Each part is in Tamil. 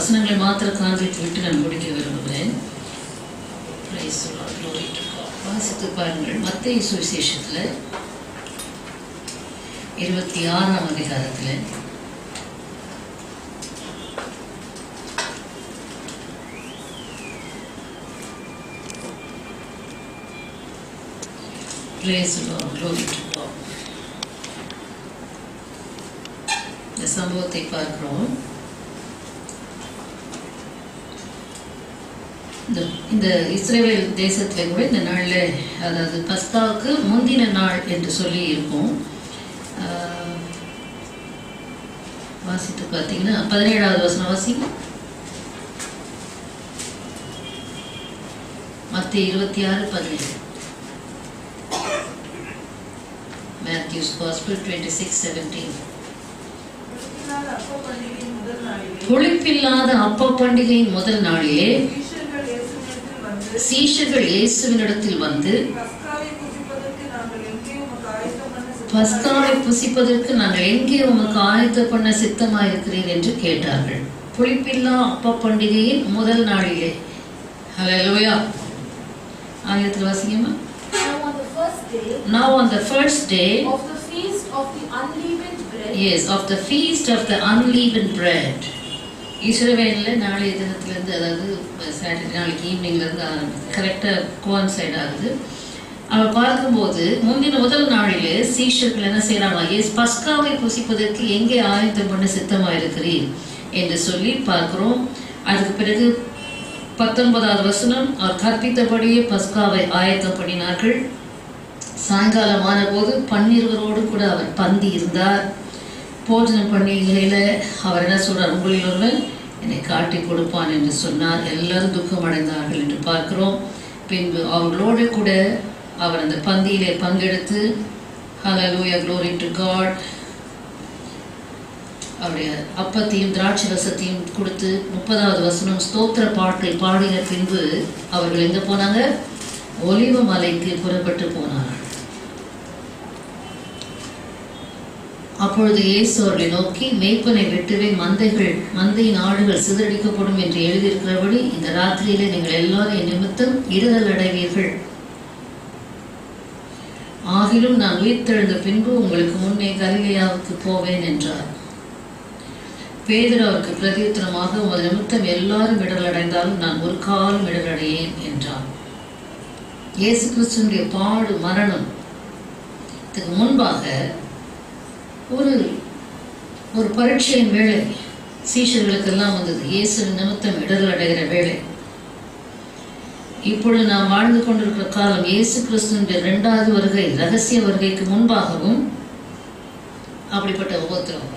வசனங்களை மாத்திரம் காண்பித்து விட்டு நான் முடிக்க விரும்புகிறேன். வாசித்து பாருங்கள். மத்தேயு சுவிசேஷத்தில் 26ஆம் அதிகாரத்தில் இந்த சம்பவத்தை பார்க்கிறோம். இந்த இஸ்ரேல் தேசத்துல கூட இந்த நாள்ல, அதாவது பஸ்காவுக்கு முந்தின நாள் என்று சொல்லி இருக்கும். வாசித்து பார்த்தீங்கன்னா 17வது வசனம் வாசிங்க. மத்தேயு 26:17. Matthew's Gospel 26:17. புளிப்பில்லாத அப்ப பண்டிகையின் முதல் நாளிலே சீஷர்கள் இயேசுவினிடத்தில் வந்து, பஸ்காவை புசிப்பதற்கு நாங்கள் எங்கே உமக்கு ஆயத்த பண்ண சித்தமாயிருக்கிறீர் என்று கேட்டார்கள். புளிப்பில்லா அப்ப பண்டிகையின் முதல் நாளிலே. ஹல்லேலூயா. ஆயத்தில் வாசிங்கம்மா. Now on the first day of the feast of the unleavened bread. Yes, of the feast of the unleavened bread. இஸ்ரவேல்ல நாளைய தினத்திலிருந்து, அதாவது சாட்டர்டே நாளைக்கு ஈவினிங்லேருந்து ஆரம்பிச்சு கரெக்டாக கோன்சைட் ஆகுது. அவர் பார்க்கும்போது முந்தின முதல் நாளிலே சீஷர்கள் என்ன செய்யறாங்க, பஸ்காவை புசிப்பதற்கு எங்கே ஆயத்தம் பண்ண சித்தமாக இருக்கிறீர் என்று சொல்லி பார்க்கிறோம். அதுக்கு பிறகு 19வது வசனம், அவர் கற்பித்தபடியே பஸ்காவை ஆயத்தம் பண்ணினார்கள். சாயங்காலமான போது 12 கூட அவர் பந்தி இருந்தார். போஜனம் பண்ணிகையில் அவர் என்ன சொல்றார், உங்களில் ஒருவன் என்னை காட்டி கொடுப்பான் என்று சொன்னார். எல்லாரும் துக்கம் அடைந்தார்கள் என்று பார்க்கிறோம். பின்பு அவர்களோடு கூட அவர் அந்த பந்தியிலே பங்கெடுத்து, ஹல்லேலூயா, glory to God, அவருடைய அப்பத்தையும் திராட்சை ரசத்தையும் கொடுத்து 30வது வசனம், ஸ்தோத்திர பாட்டை பாடின பின்பு அவர்கள் எங்க போனாங்க, ஒலிவ மலைக்கு புறப்பட்டு போனார்கள். அப்பொழுது இயேசு அவர்களை நோக்கி, மேய்ப்பனை வெட்டுவேன், மந்தையின் ஆடுகள் சிதறடிக்கப்படும் என்று எழுதியிருக்கிறபடி இந்த ராத்திரியிலே நீங்கள் எல்லாரும் என் நிமித்தம் இடரல் அடைவீர்கள். ஆகிலும் நான் உயிர்த்தெழுந்த பின்பு உங்களுக்கு முன்னே கலிலேயாவுக்கு போவேன் என்றார். பேதுரு அவருக்கு பிரதியுத்தரமாக, உமது நிமித்தம் எல்லாரும் இடரல் அடைந்தாலும் நான் ஒரு காலம் இடரடையேன் என்றார். இயேசு கிறிஸ்துவினுடைய பாடு மரணத்துக்கு முன்பாக ஒரு பரீட்சையின் வேலை சீஷர்களுக்கெல்லாம் வந்தது. இயேசு நிமித்தம் இடரல் அடைகிற வேலை. இப்பொழுது நாம் வாழ்ந்து கொண்டிருக்கிற காலம் இயேசு கிறிஸ்துவினுடைய 2வது வருகை, ரகசிய வருகைக்கு முன்பாகவும் அப்படிப்பட்ட உபத்திரவம்.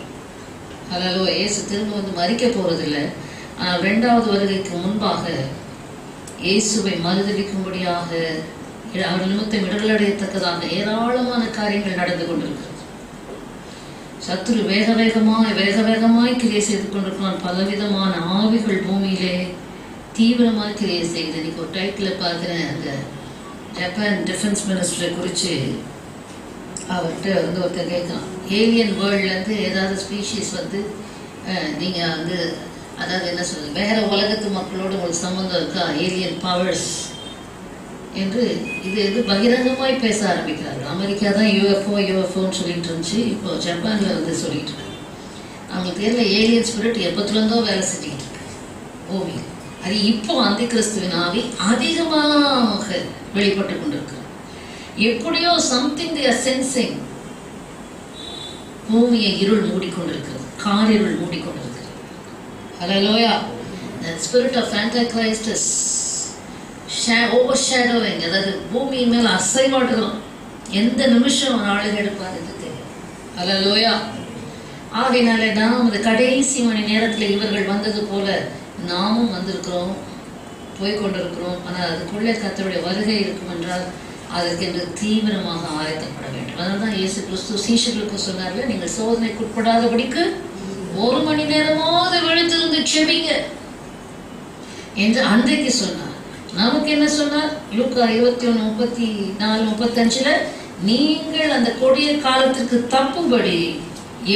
ஹல்லேலூயா. இயேசு திரும்ப வந்து மரிக்க போறதில்லை. ஆனால் 2வது வருகைக்கு முன்பாக இயேசுவை மறுதலிக்கும்படியாக அவர் நிமித்தம் இடரல் அடையத்தக்கதாக ஏராளமான காரியங்கள் நடந்து கொண்டிருக்கிறது. சத்துரு வேக வேகமாய் கிரியை செய்து கொண்டிருக்கிறான். பலவிதமான ஆவிகள் பூமியிலே தீவிரமாக கிரியை செய்யுது. இன்னைக்கு ஒரு டைட்டில் பார்க்குறேன், அந்த ஜப்பான் டிஃபென்ஸ் மினிஸ்டரை குறித்து அவர்கிட்ட வந்து ஒருத்தர் கேட்கலாம், ஏலியன் வேர்ல்ட்லேருந்து ஏதாவது ஸ்பீஷீஸ் வந்து நீங்கள் வந்து, அதாவது என்ன சொல்றது, வேற உலகத்து மக்களோடு உங்களுக்கு சம்மந்தம் இருக்கா, ஏலியன் பவர்ஸ் என்று இது பகிரங்கமாய் பேச ஆரம்பிக்கிறார்கள். அமெரிக்கா தான் யூஎஃப்ஓன்னு சொல்லிட்டு இருந்துச்சு. இப்போ ஜப்பானில் வந்து சொல்லிட்டு இருக்கு. அவங்களுக்கு தெரியல, ஏலியன் ஸ்பிரிட் எப்பத்துலேருந்தோ வேலை செஞ்சுக்கிட்டு இருக்கு பூமியில். அது இப்போ அந்த கிறிஸ்துவின் ஆவி அதிகமாக வெளிப்பட்டு கொண்டிருக்கு. எப்படியோ சம்திங் they are sensing. பூமியை இருள் மூடிக்கொண்டிருக்கிறது, காரிருள் மூடிக்கொண்டிருக்கிறது. ஹல்லேலூயா. The spirit of Antichrist is overshadowing, அதாவது பூமியின் மேல் அசைவாடுகிறோம். எந்த நிமிஷம் ஒரு ஆளுக எடுப்பார் என்று தெரியும். ஹல்லேலூயா. ஆகையினாலே நாம் இந்த கடைசி மணி நேரத்தில் இவர்கள் வந்தது போல நாமும் வந்திருக்கிறோம், போய்கொண்டிருக்கிறோம். ஆனால் அதுக்குள்ளே கர்த்தருடைய வருகை இருக்கும் என்றால் அதற்கென்று தீவிரமாக ஆயத்தப்பட வேண்டும். அதனால தான் இயேசு கிறிஸ்து சீஷர்களுக்கு சொன்னார்கள், நீங்கள் சோதனைக்குட்படாதபடிக்கு 1 மணி நேரமாவது விழித்திருந்து செபிங்க என்று அன்றைக்கு சொன்னார். நமக்கு என்ன சொன்னார்? லூக்கா 21:34-35 நீங்கள் அந்த கொடிய காலத்திற்கு தப்பும்படி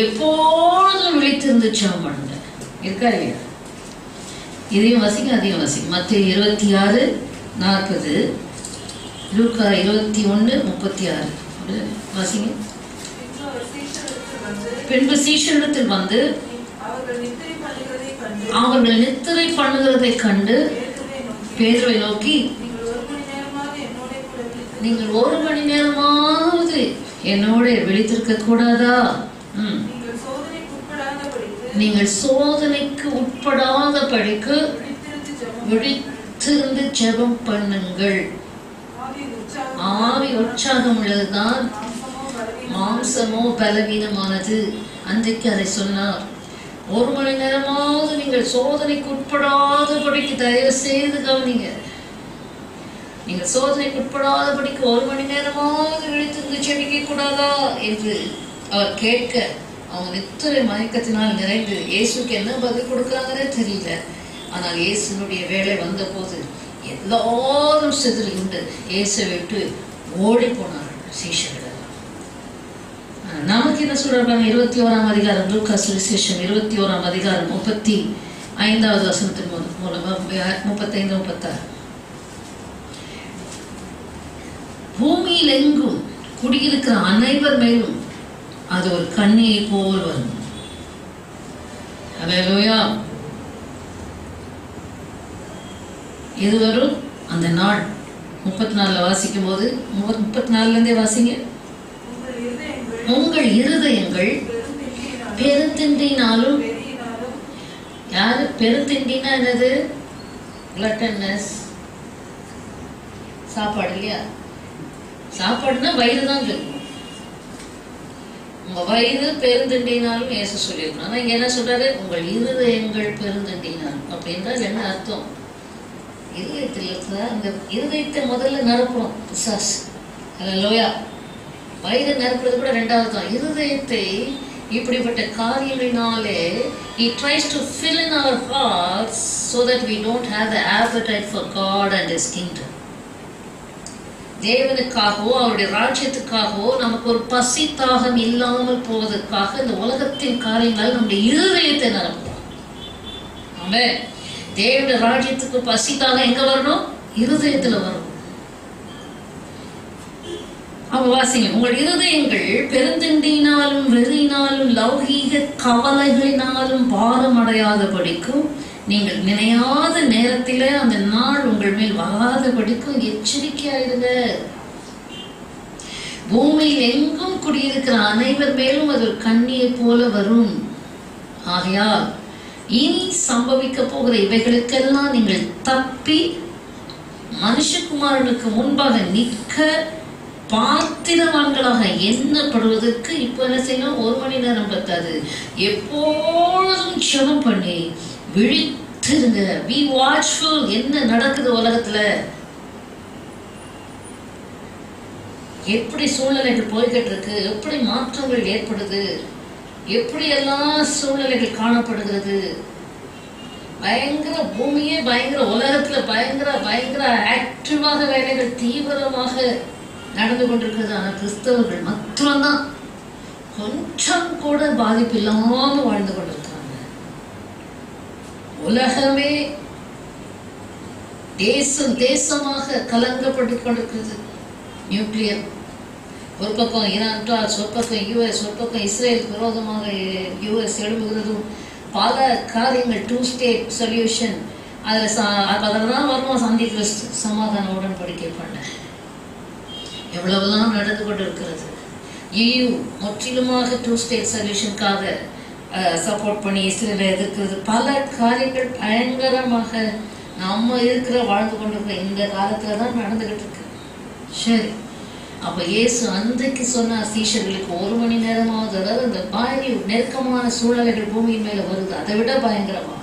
எப்போதும் விழித்திருந்து ஜெபம் பண்ணுங்க. இருக்கா இல்லையா? இதையும் வாசிங்க அதையும் வாசிங்க. மத்தேயு 26:40, லூக்கா 21:36 வாசிங்க. பின்பு சீஷரிடத்தில் வந்து அவர்கள் நித்திரை பண்ணுகிறதை கண்டு பேதுருவை நோக்கி, நீங்கள் 1 மணி நேரமாவது என்னோட விழித்திருக்க கூடாதா? நீங்கள் சோதனைக்கு உட்படாத படிக்கு விழித்திருந்து ஜெபம் பண்ணுங்கள். ஆவி உற்சாகம் உள்ளதுதான், மாம்சமோ பலவீனமானது. அன்றைக்கு அதை சொன்னார். 1 மணி நேரமாவது நீங்கள் சோதனைக்கு உட்படாத படிக்கு, தயவு செய்து கவனிங்க, நீங்கள் சோதனைக்கு உட்படாத படிக்கு 1 மணி நேரமாவது விழித்திருந்து ஜெபிக்க கூடாதா என்று அவர் கேட்க, அவங்க நித்திரை மயக்கத்தினால் நிறைந்து இயேசுக்கு என்ன பதில் கொடுக்குறாங்கன்னே தெரியல. ஆனால் இயேசுனுடைய வேலை வந்த போது எல்லாரும் சிதறி உண்டு இயேசை விட்டு ஓடி போனார்கள் சீஷர்கள். நமக்கு என்ன சொல்றாங்க? 21ஆம் அதிகாரம், லூக்கா சுவிசேஷம் 21ஆம் அதிகாரம் 35வது வசனத்தின் மூலமா 35-36. பூமியில் எங்கும் குடியிருக்கிற அனைவர் மேலும் அது ஒரு கண்ணியை போல் வரும். அல்லேலூயா. இது வரும் அந்த நாள். 34 வாசிக்கும் போது, 34 வாசிங்க. உங்கள் இருதயங்கள் பெருந்திண்டினாலும், யாரு பெருந்திண்டினா என்னது? gluttonous, சாப்பாடு இல்லையா? சாப்பாடுனா வயிறு தான் சொல்லுவோம். உங்க வயிறு பெருந்திண்டினாலும் ஏசு சொல்லியிருக்கணும். ஆனா இங்க என்ன சொல்றாரு? உங்கள் இருதயங்கள் பெருந்திண்டினாலும். அப்படின்னா என்ன அர்த்தம்? இருதயத்தில் இருக்கிற அந்த இருதயத்தை முதல்ல நிரப்புறோம் பிசாசு. அல்லேலூயா. வயிறு நிரப்புறது கூட ரெண்டாவது தான். இருதயத்தை இப்படிப்பட்ட காரியங்களினாலே he tries to fill in our hearts so that we don't have the appetite for God and his kingdom. தேவனுக்காகவோ அவருடைய ராஜ்யத்துக்காகவோ நமக்கு ஒரு பசி தாகம் இல்லாமல் போவதற்காக இந்த உலகத்தின் காரியங்கள் நம்முடைய இருதயத்தை நிரப்புறோம். ஆமென். தேவனுடைய ராஜ்யத்துக்கு பசி தாகம் எங்க வரணும்? இருதயத்துல வரும். அப்ப வாசிங்க. உங்கள் இருதயங்கள் பெருந்திண்டினாலும் வெறியினாலும் லௌகீக கவலைகளினாலும் பாரம் அடையாதபடிக்கும், நீங்கள் நினையாத நேரத்திலே அந்த நாள் உங்கள் மேல் வராதபடிக்கும் எச்சரிக்கையாயிருங்க. பூமியில் எங்கும் குடியிருக்கிற அனைவர் மேலும் அது ஒரு கண்ணியை போல வரும். ஆகையால் இனி சம்பவிக்க போகிற இவைகளுக்கெல்லாம் நீங்கள் தப்பி மனுஷகுமாரனுக்கு முன்பாக நிற்க பாத்திரவான்களாக எண்ணப்படுவதற்கு இப்ப என்ன செய்யணும்? 1 மணி நேரம் பத்தாது. எப்பொழுதும் ஜெபம் பண்ணி விழித்திருங்க. be watchful. என்ன நடக்குது உலகத்துல? எப்படி சூழ்நிலைகள் போய்கிட்டு இருக்கு? எப்படி மாற்றங்கள் ஏற்படுது? எப்படி எல்லாம் சூழ்நிலைகள் காணப்படுகிறது? பயங்கர பூமியே பயங்கர, உலகத்துல பயங்கர ஆக்டிவாக வேலைகள் தீவிரமாக நடந்து கொண்டிருக்கிறது. ஆனால் கிறிஸ்தவர்கள் மாத்திரம்தான் கொஞ்சம் கூட பாதிப்பு இல்லாம வாழ்ந்து கொண்டிருக்கிறாங்க. உலகமே தேசமாக கலங்கப்பட்டு கொண்டிருக்கிறது. நியூக்ளியர் ஒரு பக்கம் ஈரான், ஒரு பக்கம் யுஎஸ், ஒரு பக்கம் இஸ்ரேலுக்கு விரோதமாக யுஎஸ் எழும்புகிறதும், பல காரியங்கள் 2 ஸ்டேட் சொல்யூஷன். அதில் தான் வருவோம் சந்தி கிறிஸ்து சமாதான உடன்படிக்கை பண்ண. எவ்வளவுதான் நடந்து கொண்டு இருக்கிறது. EU முற்றிலுமாக 2 ஸ்டேட் சொல்யூஷனுக்காக சப்போர்ட் பண்ணி இஸ்ரேலை எதிர்க்கிறது. பல காரியங்கள் பயங்கரமாக நம்ம வாழ்ந்து கொண்டிருக்கிற இந்த காலத்துல தான் நடந்துகிட்டு இருக்கு. சரி, அப்ப இயேசு அன்றைக்கு சொன்ன சீஷர்களுக்கு 1 மணி நேரமாவது, அதாவது அந்த பயங்கர நெருக்கமான சூழ்நிலைகள் பூமியின் மேல வருது, அதை விட பயங்கரமா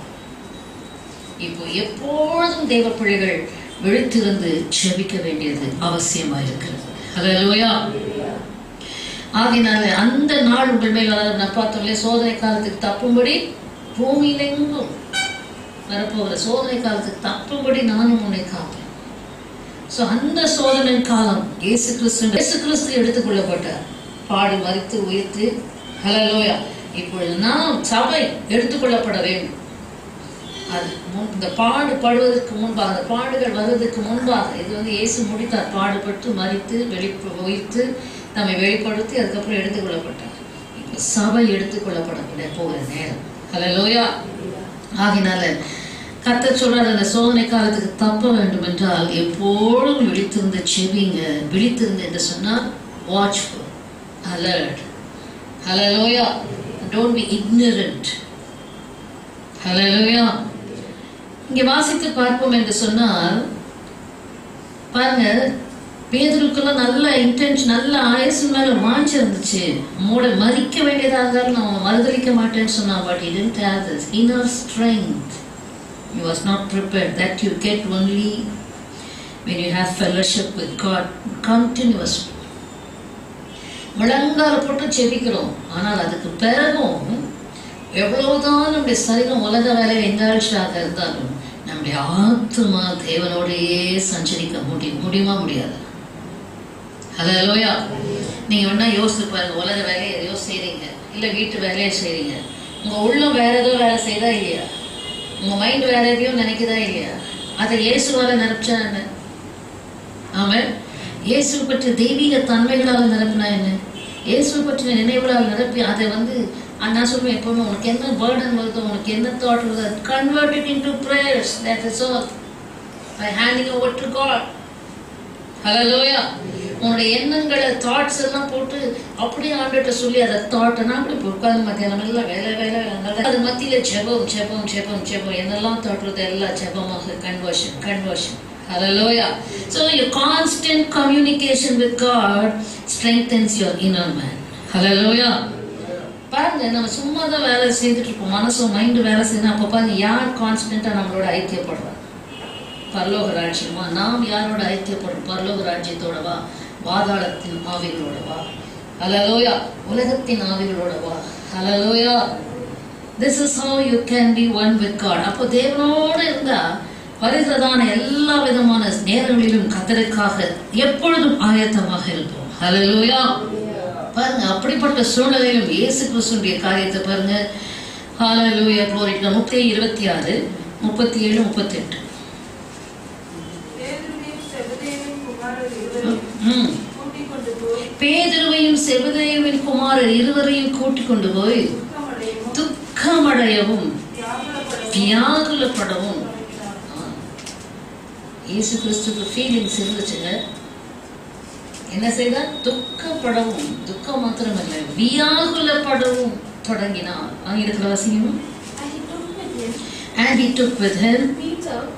இப்போ எப்பொழுதும் தேவ பிள்ளைகள் விழித்திருந்து ஜெபிக்க வேண்டியது அவசியமா இருக்கிறது. அல்லேலூயா. ஆகினால அந்த நாள் உங்கள் மேல், நான் பார்த்தோம்ல, சோதனை காலத்துக்கு தப்பும்படி பூமியிலெங்கும் வரப்போகிற சோதனை காலத்துக்கு தப்பும்படி நானும் உன்னை காப்பேன். ஸோ அந்த சோதனை காலம் இயேசு கிறிஸ்து எடுத்துக்கொள்ளப்பட்டார், பாடி மரித்து உயிர்த்து. ஹல்லேலூயா. இப்பொழுது நாம் சபை எடுத்துக்கொள்ளப்பட வேண்டும். அது இந்த பாடுபடுவதற்கு முன்பாக, அந்த பாடுகள் வருவதற்கு முன்பாக, இது வந்து இயேசு முடித்தார். பாடுபட்டு மரித்து உயிர்த்து நம்மை வெளிப்படுத்தி அதுக்கப்புறம் எடுத்துக்கொள்ளப்பட்டார். இப்போ சபை எடுத்துக்கொள்ளப்படக்கூடிய போகிற நேரம். ஹல்லேலூயா. ஆகினால கர்த்தர் சொல்றார், அந்த சோதனை காலத்துக்கு தப்ப வேண்டும் என்றால் எப்பொழுதும் விழித்திருந்து செவிங்க. விழித்திருந்து என்று சொன்னால் watchful, alert. Hallelujah. Don't be ignorant. Hallelujah. இங்கே வாசித்து பார்ப்போம் என்று சொன்னால் பாருங்க, பேதுருக்குள்ள நல்ல இன்டென்ஷன், நல்ல ஆயுசு மேல வாஞ்சி இருந்துச்சு. மறிக்க வேண்டியதாக இருந்தாலும் நான் மறுதளிக்க மாட்டேன்னு சொன்னான். But he didn't have this inner strength. He was not prepared. That you get only when you have fellowship with God continuously. முழங்கால போட்டு செபிக்கிறோம். ஆனால் அதுக்கு பிறகும் எவ்வளவுதான் நம்முடைய சரீரம் உலக வேலையில் எங்காழ்ச்சியாக இருந்தாலும் நம்முடைய ஆத்மா தேவனோடையே சஞ்சரிக்க முடியுமா? முடியாது. ஹல்லேலூயா. நீங்க வேணா யோசித்து பாருங்க. உலக வேலையை எதையோ செய்றீங்க, இல்லை வீட்டு வேலையை செய்றீங்க. உங்க உள்ளம் வேற ஏதோ வேலை செய்தா இல்லையா? உங்க மைண்ட் வேற எதையோ நினைக்குதா இல்லையா? அதை இயேசுவால நிரப்பிச்சா என்ன? ஆமாம். இயேசு பற்றிய தெய்வீக தன்மைகளால் நிரப்பினா என்ன? இயேசு பற்றிய நினைவுகளால் நிரப்பி அதை வந்து நான் சொல்லுவேன் எப்பவுமே, உனக்கு என்ன பேர்டன் வருதோ, உனக்கு என்ன தாட் வருதோ, convert it into prayers. That is all. By handing over to God. Hallelujah. உன்னுடைய எண்ணங்களை தாட்ஸ் எல்லாம் போட்டு அப்படியே ஆண்டுகிட்ட சொல்லி அதை தாட்னா அப்படி உட்காந்து மத்தியானம் எல்லாம் வேலை வேலை அது மத்தியில் ஜெபம் ஜெபம் ஜெபம் ஜெபம் என்னெல்லாம் தாட் வருது எல்லாம் ஜெபமாக conversion. Hallelujah. So your constant communication with God strengthens your inner man. Hallelujah. பாருங்க, நம்ம சும்மா தான் வேலை செய்துட்டு இருப்போம். மனசும் மைண்டு வேலை செய்யணும். அப்போ பாருங்க, யார் கான்ஸ்டன்டா நம்மளோட ஐக்கியப்படுறோம்? பரலோக ராஜ்யமா? நாம் யாரோட ஐக்கியப்படுறோம்? பரலோக ராஜ்யத்தோடவா? பாதாளத்தின் ஆவிகளோடவா? ஹல்லேலூயா. உலகத்தின் ஆவிகளோடவா? ஹல்லேலூயா. This is how you can be one with God. அப்போ தேவனோடு இருந்தா வருகிறதான எல்லா விதமான நேரங்களிலும் கர்த்தருக்காக எப்பொழுதும் ஆயத்தமாக இருப்போம். ஹல்லேலூயா. பாருங்க, அப்படிப்பட்ட சூழ்நிலையிலும் இயேசு கிறிஸ்துவின் காரியத்தை பாருங்க. ஹல்லேலூயா. glory to God. 26, 37, 38. பேதுருவையும் செபதேயுவின் குமாரர் இருவரையும் கூட்டிக் கொண்டு போய் துக்கமடையவும் வியாகுலப்படவும். இயேசு கிறிஸ்துக்கு ஃபீலிங்ஸ் இருந்துச்சுங்க. என்ன செய்தார்? துக்கப்படவும், துக்கம் மாத்திரமல்ல வியாகுலப்படவும் தொடங்கினார். இருக்கிற வசனமும், and he took with him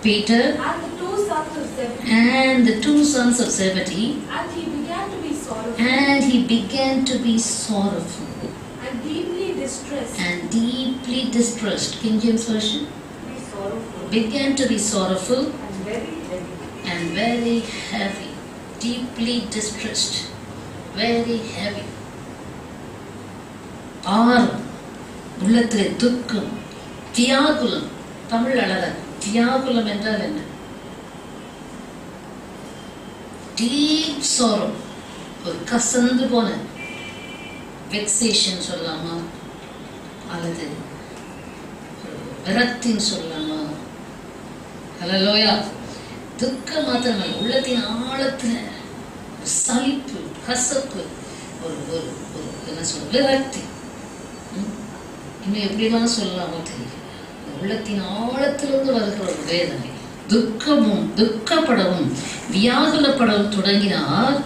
Peter and the two sons of Zebedee, and he began to be sorrowful and deeply distressed. King James Version. Began to be sorrowful and very heavy. Deeply distressed, very heavy. உள்ளத்திலே துக்கம், வியாகுலம். தமிழ் அழக வியாகுலம் என்றால் என்ன? டீப் sorrow, ஒரு கசந்து போன வெக்ஸேஷன் சொல்லலாமா, அல்லது விரக்தின்னு சொல்லலாமா? ஹல்லேலூயா. துக்கம் மாத்திரமல்ல, உள்ளத்தின் ஆழத்துல சலிப்பு, கசப்பு, ஒரு ஒரு என்ன சொல்ல, விரக்தி. இன்னும் எப்படிலாம் சொல்லலாமோ தெரியல. உள்ளத்தின் ஆழத்திலிருந்து வருகிற ஒரு வேதனை, துக்கமும் துக்கப்படவும் வியாகுலப்படவும் தொடங்கினார்.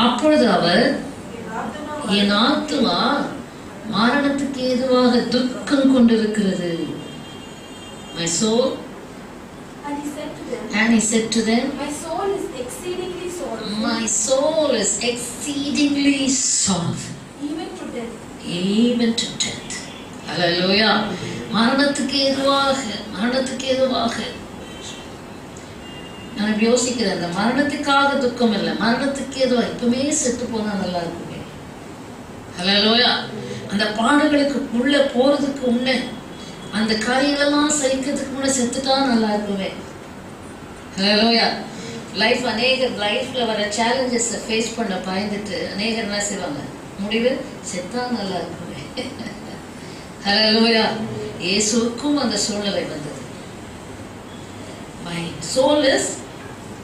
அப்பொழுது அவர், என் ஆத்துமா மரணத்துக்கு ஏதுவாக துக்கம் கொண்டிருக்கிறது. My soul. And he said to them, my soul is exceedingly sorrowful. My soul is exceedingly sorrowful. Even to death. Even to death. Hallelujah. மரணத்துக்கு ஏதுவாக. நான் இப்படி யோசிக்கிறேன், அந்த மரணத்துக்காக துக்கம் இல்லை, மரணத்துக்கு ஏதுவாக இப்பவுமே செத்து போனா நல்லா இருக்குமே. ஹல்லேலூயா. அந்த பாடுகளுக்கு உள்ள போறதுக்கு முன்னே, அந்த காரியங்களெல்லாம் சகிக்கிறதுக்கு முன்னே செத்துட்டா நல்லா இருக்குமே. ஹல்லேலூயா. லைஃப் அநேகர் லைஃப்ல வர சேலஞ்சஸை ஃபேஸ் பண்ண பயந்துட்டு அநேகர் என்ன செய்வாங்க, முடிவு செத்தா நல்லா இருக்குமே. ஹல்லேலூயா. இயேசுவுக்கும் அந்த சூழ்நிலை வந்தது. My soul is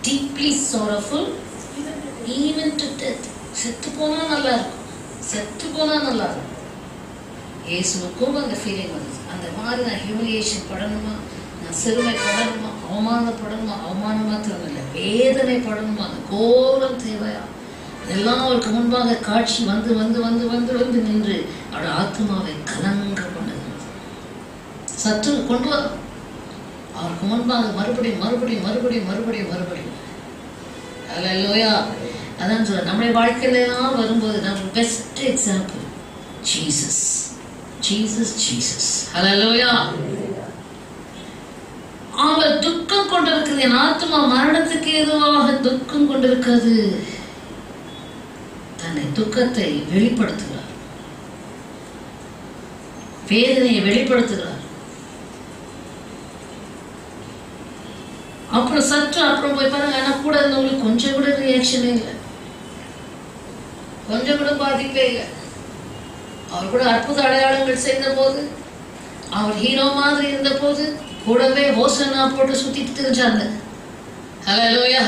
deeply sorrowful even to death. செத்து போனா நல்லா இருக்கும், செத்து போனா நல்லா இருக்கும். இயேசுவுக்கும் அந்த ஃபீலிங் வந்தது. அந்த மாதிரி நான் ஹியூமிலியேஷன் படணுமா, நான் சிறுமைப்படணுமா, அவமானப்படணுமா, அவமானம் மாத்திரம் இல்லை, வேதனை படணுமா, அந்த கோரம் தேவையா, இதெல்லாம் அவருக்கு முன்பாக காட்சி வந்து வந்து வந்து வந்து வந்து நின்று அவருடைய ஆத்மாவை கலங்க கொண்டது. சற்று கொண்டு வர அவருக்கு முன்பாக மறுபடியும் மறுபடியும் மறுபடியும் மறுபடியும் மறுபடியும். அல்லேலூயா. அதான் சொல்ற, நம்முடைய வாழ்க்கையிலாம் வரும்போது நம்ம best example Jesus, Jesus, Jesus. Alleluia. அவர் துக்கம் கொண்டிருக்கிறது, என் ஆத்மா மரணத்துக்கு ஏதுவாக துக்கம் கொண்டிருக்கிறது. தன்னை துக்கத்தை வெளிப்படுத்துகிறார், வேதனையை வெளிப்படுத்துகிறார். அப்புறம் சற்று அப்புறம் போய் பாருங்க, ஆனா கூட இருந்தவங்களுக்கு கொஞ்சம் கூட ரியாக்ஷனே இல்லை, கொஞ்சம் கூட பாதிப்பே இல்லை. அவர் கூட அற்புத அடையாளங்கள் செய்த போது, அவர் ஹீரோ மாதிரி இருந்த போது கூடவே ஓசனா போட்டு சுத்திட்டு தெரிஞ்சாங்க. ஹல்லேலூயா.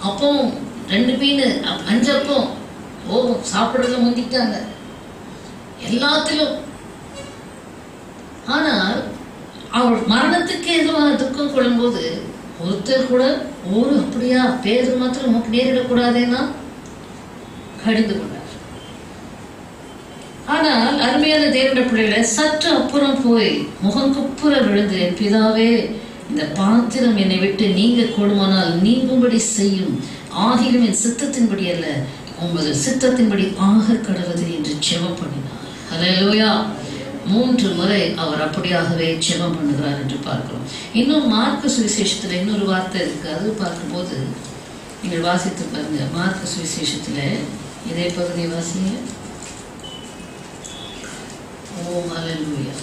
அப்போ 2 மீன் 5 அப்பம், சாப்பிடுறதுல முந்திட்டாங்க எல்லாத்திலும். ஆனால் அவர் மரணத்துக்கு எதுவாக துக்கம் கொள்ளும்போது ஒருத்தர் கூட ஒரு அப்படியா பேர் மாத்திரம் நமக்கு நேரிடக்கூடாதேன்னா கடிந்து கொண்டார். ஆனால் அருமையான தேவனுடைய பிள்ளைகளை சற்று அப்புறம் போய் முகம் குப்புற விழுந்து, என் பிதாவே, இந்த பாத்திரம் என்னை விட்டு நீங்க கூடுமானால் நீங்கும்படி செய்யும், ஆகிலும் என் சித்தத்தின்படி அல்ல உமது சித்தத்தின்படி ஆக கடவுது என்று ஜெபம் பண்ணினார். அல்லேலூயா. 3 முறை அவர் அப்படியாகவே ஜெபம் பண்ணுகிறார் என்று பார்க்கிறோம். இன்னும் மார்க்கு சுவிசேஷத்துல இன்னொரு வார்த்தை இருக்கு, அது பார்க்கும்போது நீங்கள் வாசித்து பாருங்க. மார்க்கு சுவிசேஷத்துல இதே பகுதியை வாசிங்க. ஓ அல்லேலூயா.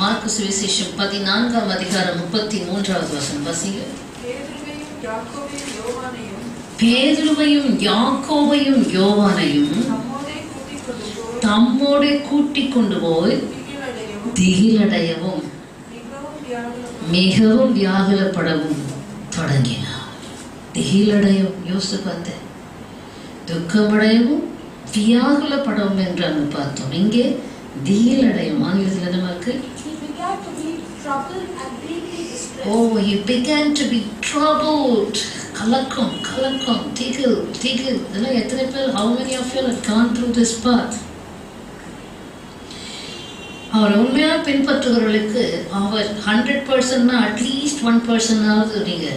மார்க்கு சுவிசேஷம் 14ஆம் அதிகாரம் 33வது வசனம் வாசிங்க. பேதுருவையும் யாக்கோபையும் யோவானையும் தம்மோடு கூட்டிக் கொண்டு போய் திகிலடையவும் மிகவும் வியாகுலப்படவும் தொடங்கினார். திகிலடையவும் யோசித்து பார்த்தேன், துக்கமடையவும் வியாகுலப்படவும் என்று அங்கு பார்த்தோம். இங்கே திகிலடையும் ஆங்கிலத்தில் என்ன இருக்கு? Oh, he began to be troubled. கலக்கம், கலக்கம், திகில், திகில். இதெல்லாம் எத்தனை பேர், how many of you have gone through this path? அவர் உண்மையாக பின்பற்றுகிறவர்களுக்கு அவர் 100%னா அட்லீஸ்ட் 1% நீங்க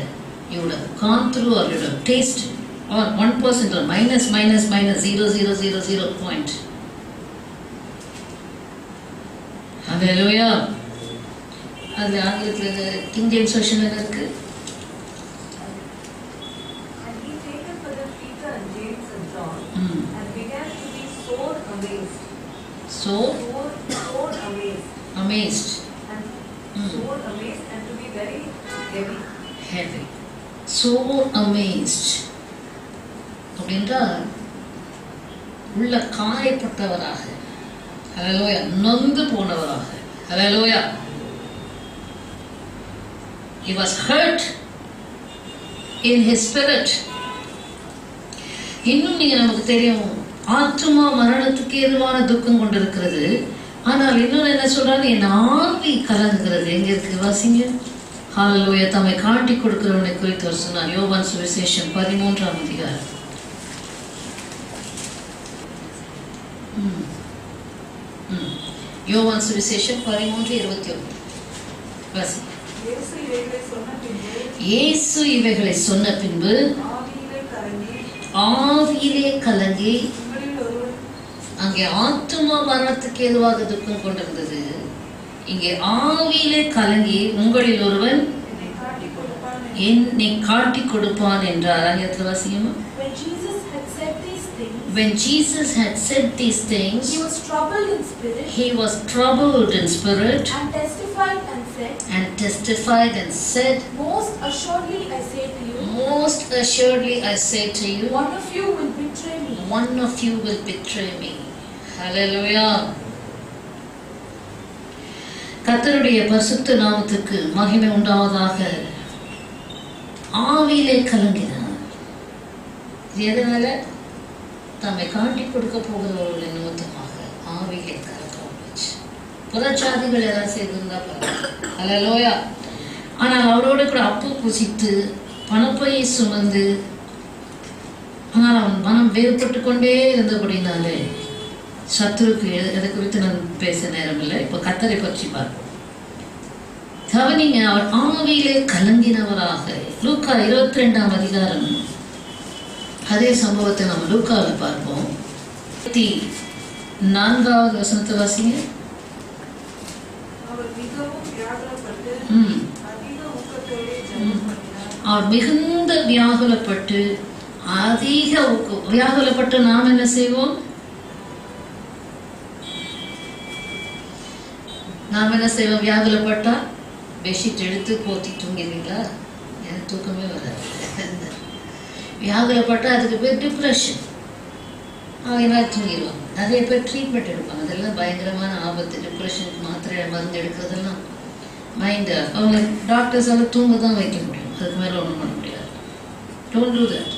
you would have gone through or you would have tasted, or 1% or minus 0.000 point. ஹல்லேலூயா. அது ஆங்கிலத்தில் கிங் ஜேம்ஸ் வெர்ஷன்ல இருக்கு. So amazed and to be very heavy. So amazed அப்படின்றால் உள்ள காயப்பட்டவராக, ஹல்லேலூயா, நொந்து போனவராக. ஹல்லேலூயா. He was hurt in his spirit. இன்னும் நீங்க நமக்கு தெரியும், ஆத்மா மரணத்துக்கு ஏதுவான துக்கம் கொண்டிருக்கிறது. ஆனால் இன்னொன்று என்ன சொல்றாங்க? என் ஆவி கலங்குகிறது. எங்க இருக்கு வாசிங்க. ஹல்லேலூயா. தம்மை காட்டி கொடுக்கிறவனை குறித்து அவர் சொன்னார். யோவான் சுவிசேஷம் 13ஆம் அதிகாரம். யோவான் சுவிசேஷம் 13:21 வாசி. இயேசு இவைகளை சொன்ன பின்பு ஆவியிலே கலங்கி, அங்கே ஆத்துமா மரணத்துக்கு ஏதுவாக துக்கம் கொண்டிருந்தது, இங்கே ஆவியிலே கலங்கி உங்களில் ஒருவன் என்னை காட்டி கொடுப்பான் என்றார். ஆங்கிலத்தில் வாசிக்கமா. When Jesus had said these things, he was troubled in spirit. He was troubled in spirit and testified and said, Most assuredly I say to you, one of you will betray me. one of you will betray me. Hallelujah. கர்த்தருடைய பரிசுத்த நாமத்துக்கு மகிமை உண்டாவதாக. ஆவியிலே கலங்கினார். எதனால? தம்மை காட்டி கொடுக்க போகிறவர்களின் நிமித்தமாக ஆவியிலே கலக்க. புறச்சாதிகள் ஏதாவது செய்திருந்தா பரவாயில்ல. ஹல்லேலூயா. ஆனால் அவரோடு கூட அப்பு புசித்து பணப்பையை சுமந்து, ஆனால் அவன் மனம் வேறுபட்டு கொண்டே இருந்தபடினாலே சத்துருக்கு எதை குறித்து நான் பேச நேரம் இல்லை. இப்போ கர்த்தரை பற்றி பார்ப்போம். கவனிங்க, அவர் ஆவியிலே கலங்கினவராக. லூக்கா 22ஆம் அதிகாரம் அதே சம்பவத்தை நம்ம லூக்காவில் பார்ப்போம். 4வது வசனத்தை வாசிங்க. அவர் மிகுந்த வியாகுலப்பட்டு அதிக வியாகுலப்பட்டு நாம் என்ன செய்வோம்? நாம் என்ன செய்வோம்? வியாகுலப்பட்டா பெட்ஷீட் எடுத்து போத்தி தூங்கிடுவீங்களா? எனக்கு தூக்கமே வராது. வியாகுலப்பட்டா அதுக்கு பேர் டிப்ரெஷன். அவங்க தூங்கிடுவாங்க. நிறைய பேர் ட்ரீட்மெண்ட் எடுப்பாங்க. அதெல்லாம் பயங்கரமான ஆபத்து. டிப்ரெஷனுக்கு மாத்திரை மருந்து எடுக்கிறதெல்லாம் மைண்டு அவங்க டாக்டர்ஸ் எல்லாம் தூங்க தான் வைக்க முடியும். அதுக்கு மேலே ஒன்றும் பண்ண முடியாது. Don't do that.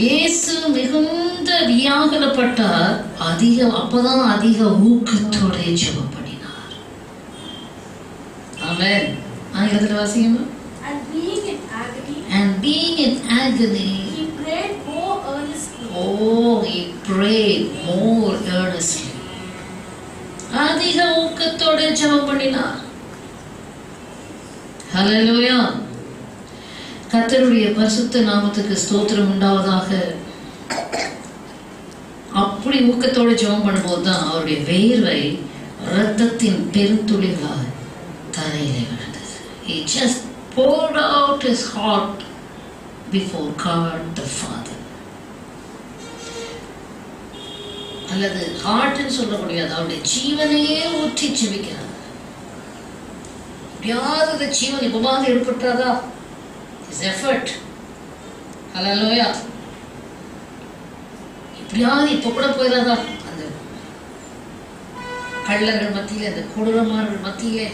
இயேசு மிகுந்த வியாகுலப்பட்டார். அப்பதான் அதிக ஊக்கத்தோட ஜெபம் பண்ணினார். ஆமென். ஆங்கிலத்தில் வாசிக்கமா? And being in agony, he prayed more earnestly. Oh, he prayed more earnestly. அதிக ஊக்கத்தோட ஜெபம் பண்ணினார். ஹல்லேலூயா. கர்த்தருடைய பரிசுத்த நாமத்துக்கு ஸ்தோத்திரம் உண்டாவதாக. அப்படி ஊக்கத்தோட ஜெபம் பண்ணும்போது தான் அவருடைய வேர்வை இரத்தத்தின் பெருந்துளிகளாக தரையிலே விழுந்தது. He just poured out his heart before God the Father. அல்லது ஹார்ட்னு சொல்ல முடியாது, அவருடைய ஜீவனையே ஊற்றி ஜெபிக்கிறார். எப்படியாவது ஜீவன் இப்போவாது ஏற்பட்டாதா? His effort. ஹல்லேலூயா. எப்படியாவது இப்போ கூட போயிடாதா? அந்த கள்ளர்கள் மத்தியிலே, அந்த கொடூரமானவர்கள் மத்தியிலே,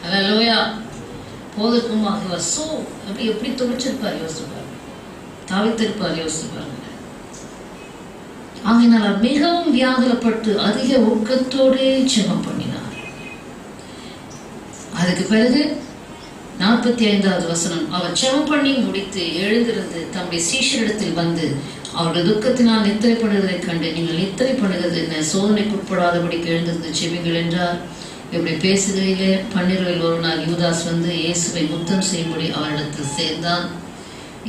ஹல்லேலூயா, போதுக்குமாக சோ எப்படி துடிச்சிருப்பார் யோசிப்பார், தவித்திருப்பார் யோசிப்பார். ஆகினால் மிகவும் வியாகுலப்பட்டு அதிக ஊக்கத்தோடே ஜெபம் பண்ணினார். அதுக்கு பிறகு 45வது வசனம், அவர் ஜெபம் பண்ணி முடித்து எழுந்திருந்து தம்முடைய சீஷரிடத்தில் வந்து அவருடைய துக்கத்தினால் நித்திரைப்படுவதைக் கண்டு, நீங்கள் நித்திரைப்படுகிறது என்ன? சோதனைக்குட்படாதபடிக்கு எழுந்திருந்து ஜெபிங்கள் என்றார். இப்படி பேசுகையிலே 12 ஒருவனாக யூதாஸ் வந்து இயேசுவை முத்தம் செய்யும்படி அவரிடத்தில் சேர்ந்தான்.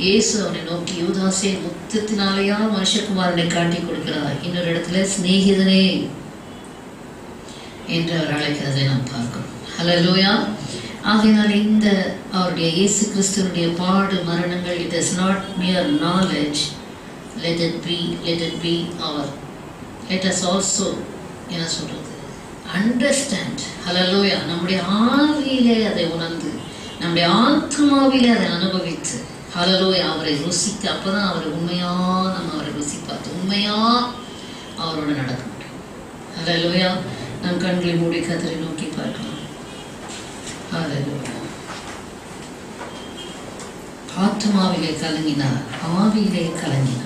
இயேசு அவனை நோக்கி, யூதாசே, முத்தத்தினாலேயா மனுஷகுமாரனை காட்டி கொடுக்கிறார்? இன்னொரு இடத்துல சிநேகிதனே என்று அவர் அழைக்கிறதை நாம் பார்க்கிறோம். ஹல்லேலூயா. ஆகையினால் இந்த அவருடைய இயேசு கிறிஸ்துவனுடைய பாடு மரணங்கள், it is not mere knowledge. Let it be our, let us also என்ன சொல்றது, அண்டர்ஸ்டாண்ட். ஹல்லேலூயா. நம்முடைய ஆவியிலே அதை உணர்ந்து, நம்முடைய ஆத்மாவிலே அதை அனுபவித்து, ஹல்லேலூயா, அவரை ருசித்து, அப்பதான் அவரை உண்மையா நம்ம அவரை ருசி பார்த்து உண்மையா அவரோட நடக்க முடியும். ஹல்லேலூயா. நம் கண்களை மூடி கர்த்தரை நோக்கி பார்க்கலாம். ஹல்லேலூயா. ஆத்மாவிலே கலங்கினார், ஆவியிலே கலங்கினார்,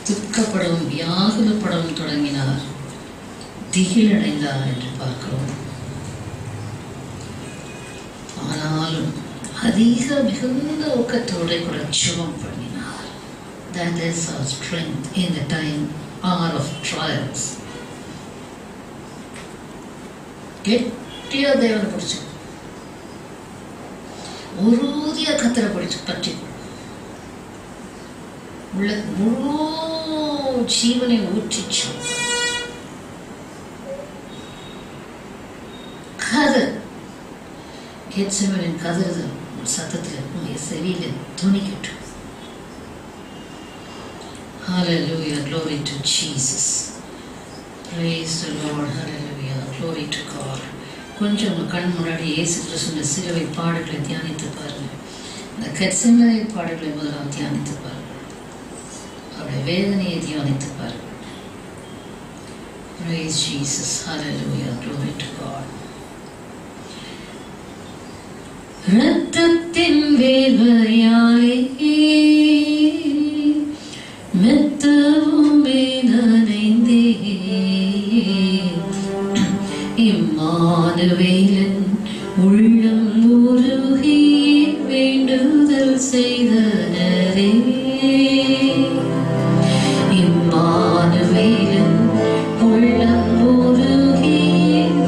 துக்கப்படவும் வியாகுலப்படவும் தொடங்கினார், திகிலடைந்தார் என்று பார்க்கிறோம். ஆனாலும் அதிக மிகுந்த ஊக்கத்தோடு கூட ஜெபம் பண்ணினார். That is our strength in the time hour of trials. கெட்டியா தேவனை பிடிச்சு, உறுதியா கர்த்தரை பிடிச்சு பற்றி உள்ள முழு ஜீவனை ஊற்றிச்சு. கதர் கெத்செமனின் கதறுதல் சத்தத்தில் உங்களுடைய செவியில துணிக்கட்டும். Hallelujah, glory to Jesus. Praise the Lord. Hallelujah, glory to God. கொஞ்சம் கண் முன்னாடி இயேசு கிறிஸ்துவின் சிலுவை பாடுகளை தியானித்து பாருங்க. இந்த கெத்செமனே பாடல்களை முதலாக தியானித்து பாருங்கள். அவருடைய வேதனையை தியானித்து பாருங்கள். Praise Jesus. Hallelujah. Glory to God. ரத்தத்தின் வேர்வையாலே மெத்தவும் வேதனைந்தே இம்மானுவேலன் உள்ளம் உருகி வேண்டுதல் செய்தனரே. இம்மானுவேலன் உள்ளம் உருகி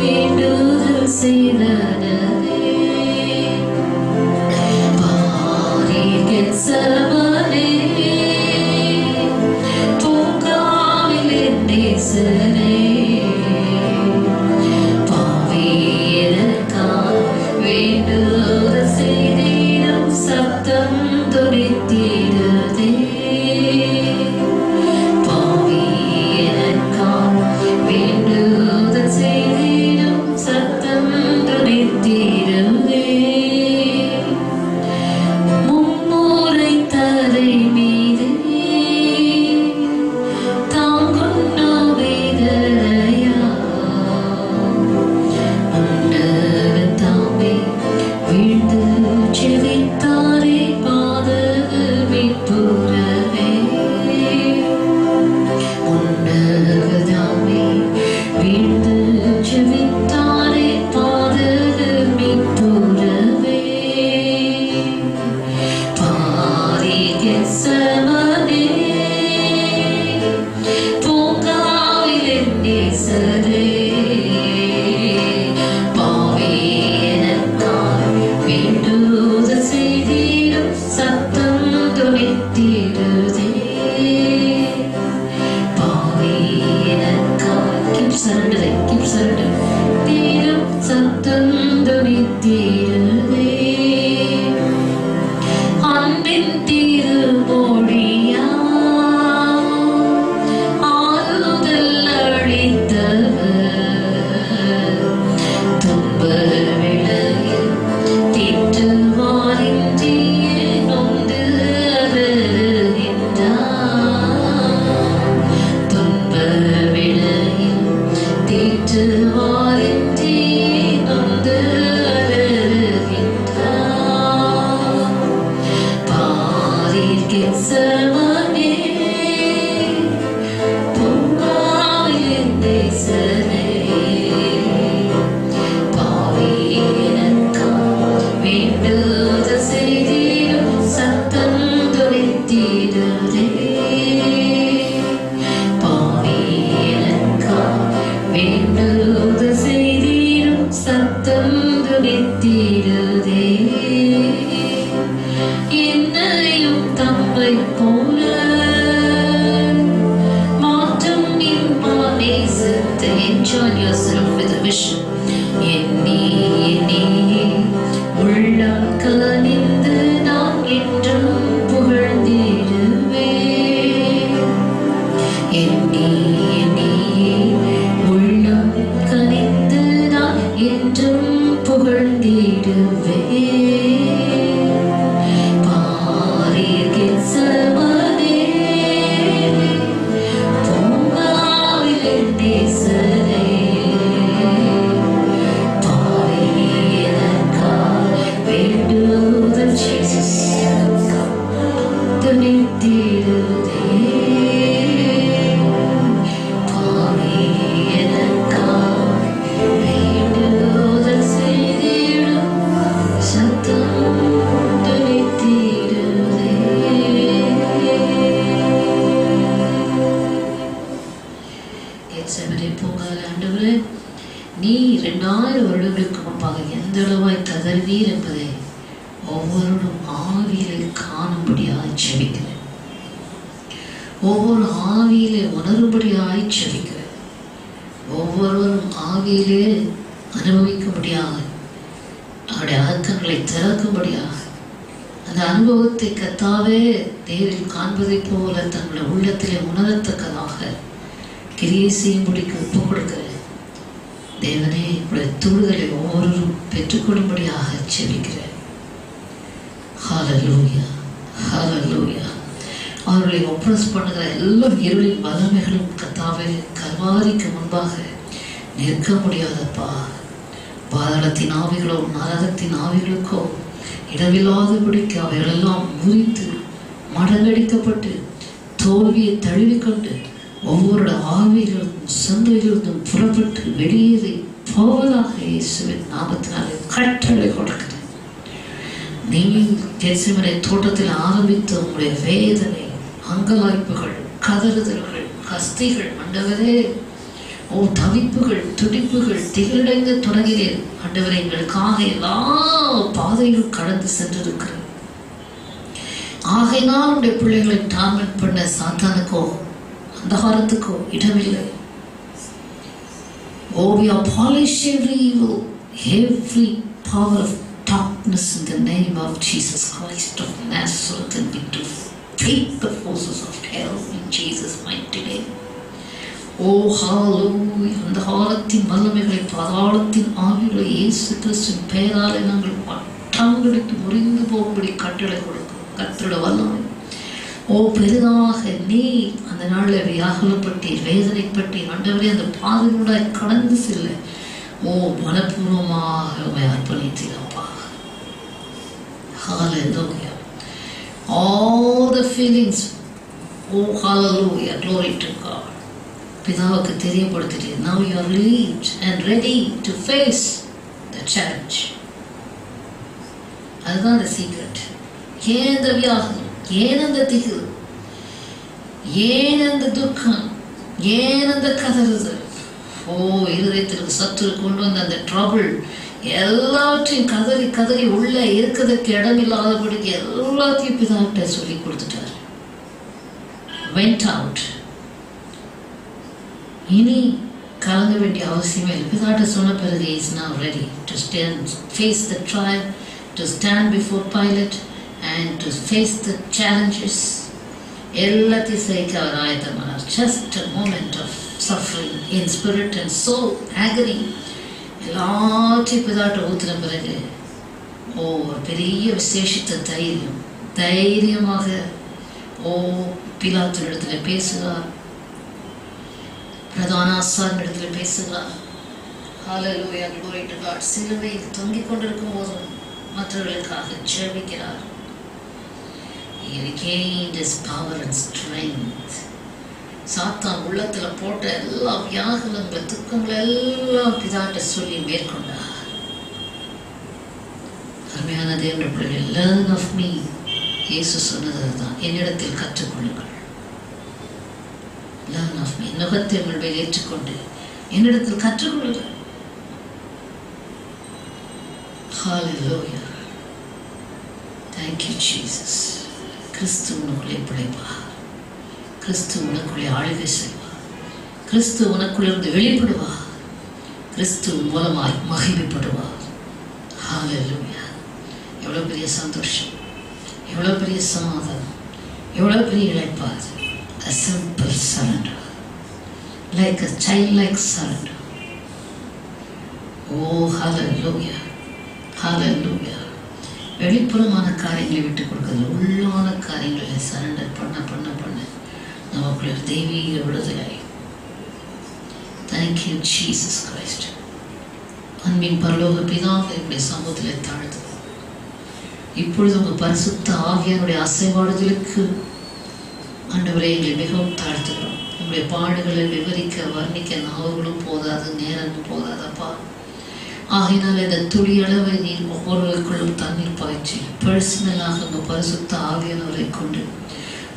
வேண்டுதல் செய்தனரே. பாரி கெத்செமனே பூங்காவில் என் நேசரே. வேண்டுதல் செய்திடும் சத்தம் துணித்திடுதே. பாவி எனக்காய் வேண்டுதல் செய்திடும் சத்தம் துணித்திடுதே. மும்முறை தரை மீது தாங்குண்ண வேதனையா வீழ்ந்து செவித்தாரே பாதல் மீட்புறவே. உன்னகதாமே வீழ்ந்து செவித்தாரே பாதல் மீட்புறவே. பாரி கெத்செமனே பூங்காவில் என் நேசரே. வேண்டுதல் செய்திடும் சத்தம் துணித்திடுதே. பாவி எனக்காய் keep surrender தீரும் சத்தம் துணித்திடுதே. அன்பின் திருமொழியா ஆறுதல் அளித்தவர் துன்ப விளையில் தீட்டுவாரின்றியே நொந்து அருகின்றார். துன்ப விளையில் தீட்டுவாரின்றியே நொந்து அருகின்றார். பாரி கெத்செமனே பூங்காவில் என் நேசரே. வேண்டுதல் செய்திடும் சத்தம் துணித்திடுதே. பாவி எனக்காய் வேண்டுதல் செய்திடும் சத்தம் துணித்திடுதே. என்னையும் தம்மை போல மாற்றும் இம்மா நேசத்தை. Enjoy yourself with a vision. எண்ணி உள்ளம் கனிந்து நான் என்றும் புகழ்ந்திடுவேன். எண்ணி உள்ளம் கனிந்து நான் என்றும் புகழ்ந்திடுவேன். பாரி கெத்செமனே பூங்காவில் என் நேசரே. வேண்டுதல் Jesus துணித்திடுதே. பாவி எனக்காய் வேண்டுதல் செய்திடும் சத்தம் துணித்திடுதே. கெத்செமனே பூங்காவில் ஆண்டவரே, நீ 2000 வருடங்களுக்கு முன்பாக எந்த அளவாய் தகர்வீர் என்பதை ஒவ்வொருவரும் ஆவியிலே காணும்படியாய் செபிக்கிறேன். ஒவ்வொரு ஆவியிலே உணரும்படியாய் செபிக்கிறேன். ஒவ்வொருவரும் ஆவியிலே அனுபவிக்கும்படியாக அவருடைய அகங்களை திறக்கும்படியாக அந்த அனுபவத்தை கர்த்தாவே நேரில் காண்பதைப் போல தங்களை உள்ளத்திலே உணரத்தக்கதாக கிரியை செய்யும்படிக்கு ஒப்புக் கொடுக்கிறேன். தேவனே, உடைய தூடுதலை ஒவ்வொருவரும் பெற்றுக்கொள்ளும்படியாக செபிக்கிறேன். ஹல்லேலூயா, ஹல்லேலூயா. அவர்களை ஒப்ரஸ் பண்ணுகிற எல்லா இருளின் வல்லமைகளும் கர்த்தாவே கல்வாரிக்கு முன்பாக நிற்க முடியாதப்பா. பாதாளத்தின் ஆவிகளோ நரகத்தின் ஆவிகளுக்கோ இடமில்லாதபடிக்கு அவைகளெல்லாம் முறித்து மடங்கடிக்கப்பட்டு தோல்வியை தழுவிக்கொண்டு ஒவ்வொரு ஆவிகளிலிருந்தும் சிந்தையிலிருந்தும் புறப்பட்டு வெளியேறி போவதாக இயேசுவின் நாமத்தினாலே கட்டளை கொடுக்கிறேன். நீங்கள் கெத்செமனே தோட்டத்தில் ஆரம்பித்த உங்களுடைய வேதனை, அங்கலாய்ப்புகள், கதறுதல்கள், கஸ்திகள், ஆண்டவரே, தவிப்புகள், துடிப்புகள், திகழடைந்து தொடங்கினேன் ஆண்டவரே. எங்களுக்காக எல்லா பாதையிலும் கடந்து சென்றிருக்கிறேன். ஆகையினால் உடைய பிள்ளைகளை டார்மெண்ட் பண்ண சாத்தானுக்கோ அந்தகாரத்துக்கோ இடமில்லை. We abolish every evil, every power of darkness in the name of Jesus Christ of Nazareth, and we defeat the forces of hell in Jesus' mighty name. Hallelujah. அந்த காலத்தின் வல்லமைகளை, பாதாளத்தின் ஆவிகளை இயேசு கிறிஸ்துவின் பெயராலே நாங்கள் பட்டங்கடித்து முறிந்து போகும்படி கட்டளை கொடுக்கும். கர்த்தருடைய வல்லமை பெரிதாக நீ அந்த நாளில் வியாகுலப்பட்டு வேதனைப்பட்டு ஆண்டவரே அந்த பாதையுடாய் கடந்து செல்ல மனப்பூர்வமாக அர்ப்பணித்தீரப்பா. Hallelujah. All the feelings, hallelujah, glory to God. பிதாவுக்கு தெரியப்படுத்திட்டு now you are relieved and ready to face the challenge. அதுதான் the secret. ஏன் அந்த வியாகுலம், ஏன் அந்த திகில், ஏன் அந்த துக்கம், ஏன் அந்த கதறுதல், இருதயத்திற்கு சற்று கொண்டு வந்த அந்த ட்ரபிள் எல்லாத்தையும் கதறி கதறி உள்ள இருக்கிறதுக்கு இடமில்லாதபடிக்கு எல்லாத்தையும் பிதாட்ட சொல்லி கொடுத்துட்டார். went out. இனி கலங்க வேண்டிய அவசியமே இல்லை. பிதாட்ட சொன்ன பிறகு is now ready to stand, face the trial, to stand before Pilate and to face the challenges. எல்லாத்தையும் சகிக்க அவர் ஆயத்தமானார். just a moment of suffering in spirit and soul, agony. எல்லாத்தையும் பிதாட்ட ஊற்றின பிறகு ஒரு பெரிய விசேஷித்த தைரியமாக பிலாத்தின் இடத்துல பேசுகிறார், பிரதான ஆசாரின் இடத்துல பேசுகிறார். Hallelujah, glory to God. சிலுவையில் தொங்கிக் கொண்டிருக்கும் போதும் மற்றவர்களுக்காக ஜெபிக்கிறார். He regained his power and strength. சாத்தான் உள்ளத்துல போட்ட எல்லா வியாகுலங்கள், துக்கங்கள் எல்லாம் பிதாட்ட சொல்லி மேற்கொண்டார். அருமையான தேவனுடைய பிள்ளைகள், learn of me. இயேசு சொன்னதுதான், என்னிடத்தில் கற்றுக்கொள்ளுங்கள். learn of me. நுகத்தை உங்கள் மேல் ஏற்றுக்கொண்டு என்னிடத்தில் கற்றுக்கொள்ளுங்கள். Hallelujah. Thank you, Jesus. கிறிஸ்து உனக்குள்ளே பிழைப்பார். கிறிஸ்து உனக்குள்ளே ஆளுகை செய்வார். கிறிஸ்து உனக்குள்ளிருந்து வெளிப்படுவார். கிறிஸ்து மூலமாய் மகிமைப்படுவார். ஹல்லேலூயா. எவ்வளவு பெரிய சந்தோஷம், எவ்வளவு பெரிய சமாதானம், எவ்வளவு பெரிய இளைப்பாறு. A simple surrender, like a childlike surrender. Hallelujah, hallelujah. வெளிப்புறமான காரியங்களை விட்டுக் கொடுக்கிறது, உள்ளான காரியங்களை சரண்டர் பண்ண பண்ண பண்ண நமக்குள்ள தெய்வீக விடுதலை. Thank you Jesus Christ. அன்பின் பரலோக பிதாவே, என்னுடைய சமூகத்தில் தாழ்த்துகிறோம். இப்பொழுது உங்கள் பரிசுத்த ஆவியானுடைய அசைவாடுதலுக்கு ஆண்டவரே எங்களை மிகவும் தாழ்த்துகிறோம். உங்களுடைய பாடுகளை விவரிக்க வர்ணிக்க நாவுகளும் போதாது, நேரமும் போதாதப்பா. ஆகினால் இந்த துளி அளவை நீர் ஒவ்வொருவருக்குள்ளும் தண்ணீர் பாய்ச்சி பர்சனலாக உங்கள் பரிசுத்த ஆவியானவரை கொண்டு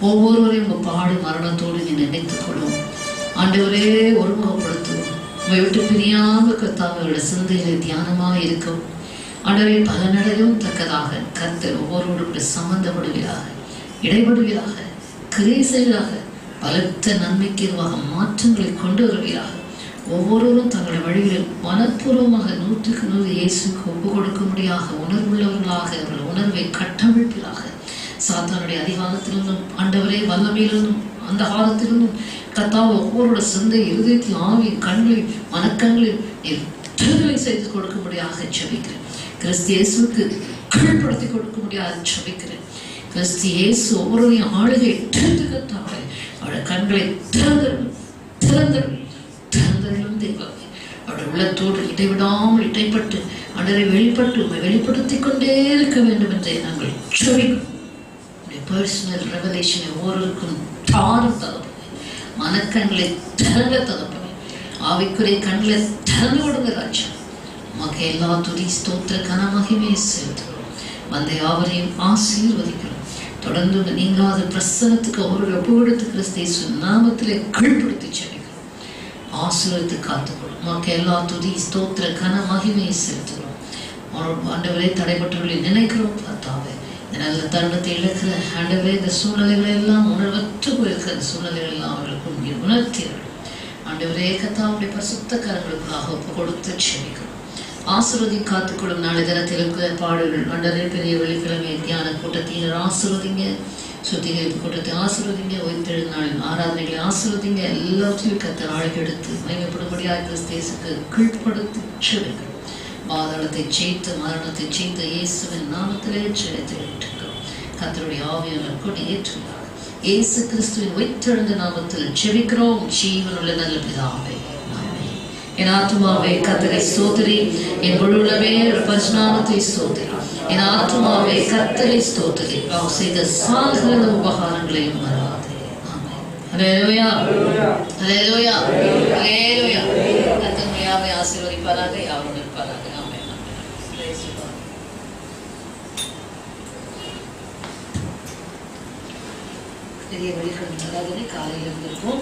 ஒவ்வொருவரையும் உங்கள் பாடு மரணத்தோடு நீ நினைத்துக் கொள்ளும். ஆண்டவரே, ஒருமுகப்படுத்தும். உங்களை விட்டு பிரியாமல் கர்த்தாவர்களுடைய சிந்தையிலே தியானமாக இருக்கும். ஆண்டவரை பலனடையும் தக்கதாக கர்த்தர் ஒவ்வொருவருடைய சம்பந்தப்படுவீராக, இடைபடுவீராக, கிரியை செய்வீராக, பலத்த நன்மைக்கு எதுவாக மாற்றங்களை கொண்டு வருவீராக. ஒவ்வொருவரும் தங்களுடைய வழிகளில் மனப்பூர்வமாக 100% இயேசுக்கு ஒப்பு கொடுக்கும்படியாக உணர்வுள்ளவர்களாக அவர்கள் உணர்வை கட்டமைப்பீராக. சாத்தானுடைய அதிகாரத்திலிருந்தும் ஆண்டவரே வல்லமையிலிருந்தும் அந்த காலத்திலிருந்தும் கர்த்தாவே ஒவ்வொருடைய சிந்தை, இருதயத்தில், ஆவி, கண்களில், மனக்கண்களில் விடுதலை செய்து கொடுக்கும்படியாக ஜெபிக்கிறேன். கிறிஸ்து இயேசுவுக்கு கீழ்படுத்தி கொடுக்க முடியாது ஜெபிக்கிறேன். கிறிஸ்து இயேசு ஒவ்வொருவரையும் ஆளுகை திறந்துகத்தாவே அவருடைய கண்களை திறந்தருளும் தெய்வமே. அவருடைய உள்ளத்தோடு இடைவிடாமல் இடைப்பட்டு அடரை வெளிப்படுத்தி கொண்டே இருக்க வேண்டும் என்றே நாங்கள் ஜெபிக்கிறோம். பர்சனல் ரெவலேஷனை ஒவ்வொருவருக்கும் தாரும் தகப்பனே. மனக்கண்களை திறந்த தகப்பனே, ஆவிக்குரிய கண்களை திறந்து விடுங்க ராஜா. உமக்கு எல்லா துதி ஸ்தோத்திர கன மகிமையை செலுத்துகிறோம். வந்த யாவரையும் ஆசீர்வதிக்கிறோம். தொடர்ந்து நீங்காத பிரசனத்துக்கு அவர்கள் ஒப்புவிடுத்து கிறிஸ்து நாமத்திலே கீழ்ப்படுத்தி செல்கிறோம். ஆசீர்வதித்து காத்துக்கொள்ளும். உமக்கு எல்லா துதி ஸ்தோத்திர கன மகிமையை செலுத்துகிறோம். ஆண்டவரே, தடைப்பட்டவர்களை நினைக்கிறோம் பார்த்தாவே. நல்ல தருணத்தை இழக்கிற ஆண்டவரே, இந்த சூழ்நிலைகளை எல்லாம் உணர்வற்று போயிருக்கிற அந்த சூழ்நிலைகள் எல்லாம் அவர்களுக்கு உணர்த்தியவர்கள் ஆண்டவரே கர்த்தாவுடைய பரிசுத்த கரங்களுக்காக ஒப்பு கொடுத்து செபிக்கிறோம். ஆசீர்வதி காத்துக்கொள்ளும். நாளை தினத்தில் இருக்கிற பாடுகள் ஆண்டவரே, பெரிய வெள்ளிக்கிழமை தியான கூட்டத்தினர் ஆசீர்வதிங்க, சுத்திகரிப்பு கூட்டத்தை ஆசீர்வதிங்க, உயிர்த்தெழுந்த நாளின் ஆராதனைகளை ஆசீர்வதிங்க. எல்லாத்தையும் கர்த்தர் அழகெடுத்து மகிமைப்படும்படியாக கிறிஸ்து கீழ்ப்படுத்தி செபிக்கிறோம். பாதாளத்தை ஜெயித்து மரணத்தை ஜெயித்த இயேசுவின் நாமத்திலே ஜெயித்திருக்கிறோம். கர்த்தருடைய ஆவியானவர் கொடியேற்றுகிறார். இயேசு கிறிஸ்துவின் உயிர்த்தெழுந்த நாமத்தில் ஜெபிக்கிறோம். ஜீவனுள்ள நல்ல பிதாவே, ஆமென். என் ஆத்துமாவே கர்த்தரை ஸ்தோத்திரி, என் முழுவதுமே பரிசுநாமத்தை ஸ்தோத்திரி. என் ஆத்துமாவே கர்த்தரை ஸ்தோத்திரி, அவர் செய்த சகல உபகாரங்களையும் மறவாதே. ஆமென். ஹல்லேலூயா, ஹல்லேலூயா, ஹல்லேலூயா. கர்த்தர் யாவை ஆசீர்வதிப்பாராக, யாரோடு இருப்பாராக. பெரிய வெள்ளிக்கிழமை ஆராதனை காலையில் இருந்திருக்கும்.